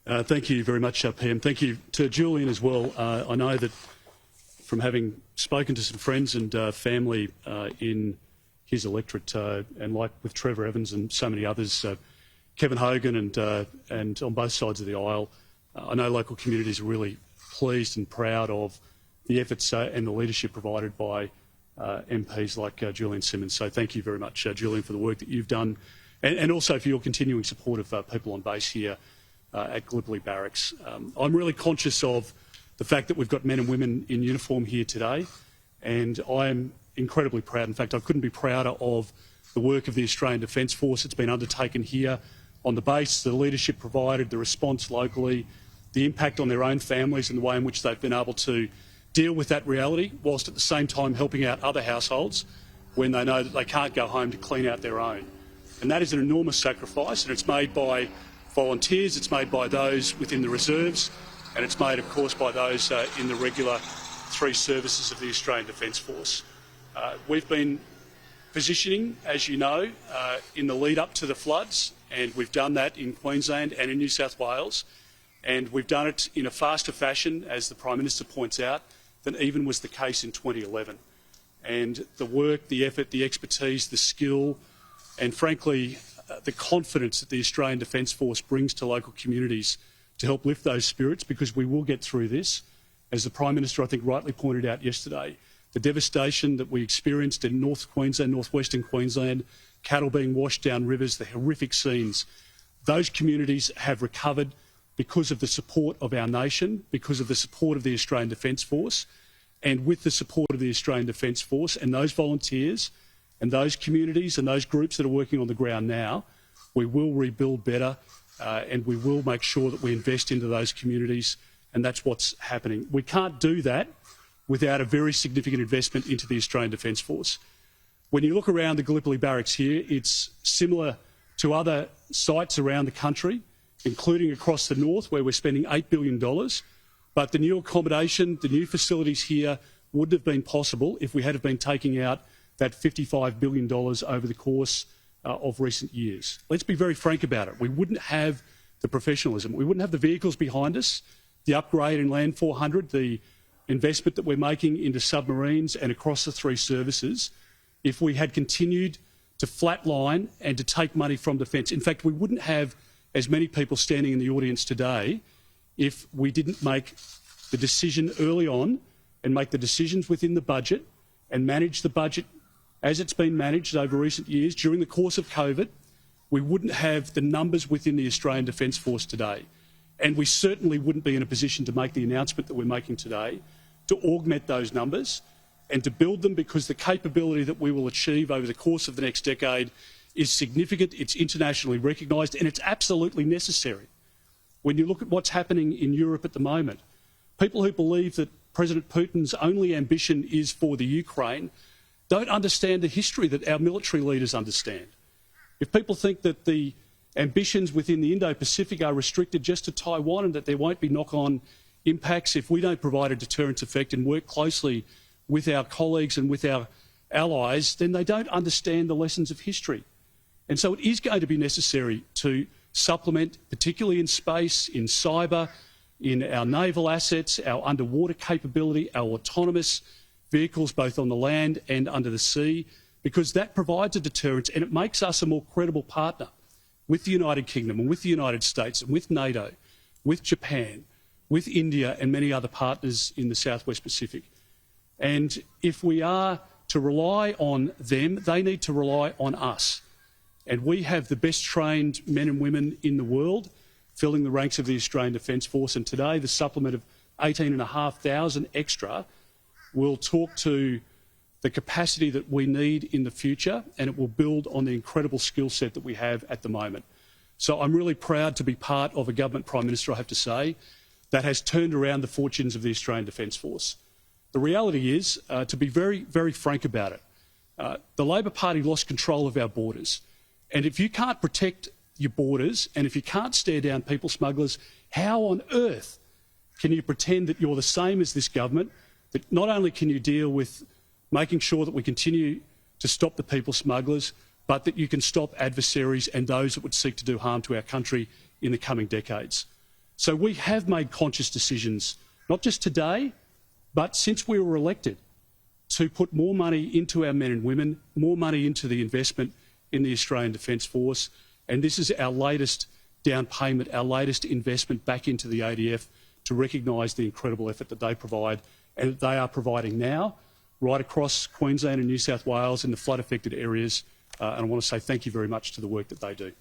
Thank you very much, PM. Thank you to Julian as well. I know that from having spoken to some friends and family in his electorate, and like with Trevor Evans and so many others, Kevin Hogan and on both sides of the aisle, I know local communities are really pleased and proud of the efforts and the leadership provided by MPs like Julian Simmonds. So thank you very much, Julian, for the work that you've done, and also for your continuing support of people on base here at Gallipoli Barracks. I'm really conscious of the fact that we've got men and women in uniform here today, and I am incredibly proud. In fact, I couldn't be prouder of the work of the Australian Defence Force that's been undertaken here on the base, the leadership provided, the response locally, the impact on their own families and the way in which they've been able to deal with that reality, whilst at the same time helping out other households when they know that they can't go home to clean out their own. And that is an enormous sacrifice, and it's made by volunteers, it's made by those within the reserves, and it's made, of course, by those in the regular three services of the Australian Defence Force. We've been positioning, as you know, in the lead up to the floods, and we've done that in Queensland and in New South Wales, and we've done it in a faster fashion, as the Prime Minister points out, than even was the case in 2011. And the work, the effort, the expertise, the skill, and frankly, the confidence that the Australian Defence Force brings to local communities to help lift those spirits, because we will get through this. As the Prime Minister, I think, rightly pointed out yesterday, the devastation that we experienced in North Queensland, northwestern Queensland, cattle being washed down rivers, the horrific scenes, those communities have recovered because of the support of our nation, because of the support of the Australian Defence Force, and with the support of the Australian Defence Force and those volunteers and those communities and those groups that are working on the ground now, we will rebuild better and we will make sure that we invest into those communities, and that's what's happening. We can't do that without a very significant investment into the Australian Defence Force. When you look around the Gallipoli Barracks here, it's similar to other sites around the country, including across the north, where we're spending $8 billion. But the new accommodation, the new facilities here wouldn't have been possible if we had been taking out that $55 billion over the course of recent years. Let's be very frank about it. We wouldn't have the professionalism. We wouldn't have the vehicles behind us, the upgrade in Land 400, the investment that we're making into submarines and across the three services, if we had continued to flatline and to take money from defence. In fact, we wouldn't have as many people standing in the audience today if we didn't make the decision early on and make the decisions within the budget and manage the budget as it's been managed over recent years. During the course of COVID, we wouldn't have the numbers within the Australian Defence Force today. And we certainly wouldn't be in a position to make the announcement that we're making today to augment those numbers and to build them, because the capability that we will achieve over the course of the next decade is significant, it's internationally recognised, and it's absolutely necessary. When you look at what's happening in Europe at the moment, people who believe that President Putin's only ambition is for the Ukraine don't understand the history that our military leaders understand. If people think that the ambitions within the Indo-Pacific are restricted just to Taiwan and that there won't be knock-on impacts if we don't provide a deterrence effect and work closely with our colleagues and with our allies, then they don't understand the lessons of history. And so it is going to be necessary to supplement, particularly in space, in cyber, in our naval assets, our underwater capability, our autonomous vehicles both on the land and under the sea, because that provides a deterrence and it makes us a more credible partner with the United Kingdom and with the United States and with NATO, with Japan, with India and many other partners in the Southwest Pacific. And if we are to rely on them, they need to rely on us. And we have the best trained men and women in the world filling the ranks of the Australian Defence Force. And today the supplement of 18,500 extra will talk to the capacity that we need in the future, and it will build on the incredible skill set that we have at the moment. So I'm really proud to be part of a government, Prime Minister, I have to say, that has turned around the fortunes of the Australian Defence Force. The reality is, to be very, very frank about it, the Labor Party lost control of our borders. And if you can't protect your borders and if you can't stare down people smugglers, how on earth can you pretend that you're the same as this government, that not only can you deal with making sure that we continue to stop the people smugglers, but that you can stop adversaries and those that would seek to do harm to our country in the coming decades? So we have made conscious decisions, not just today, but since we were elected, to put more money into our men and women, more money into the investment in the Australian Defence Force. And this is our latest down payment, our latest investment back into the ADF to recognise the incredible effort that they provide and that they are providing now right across Queensland and New South Wales in the flood-affected areas. And I want to say thank you very much to the work that they do.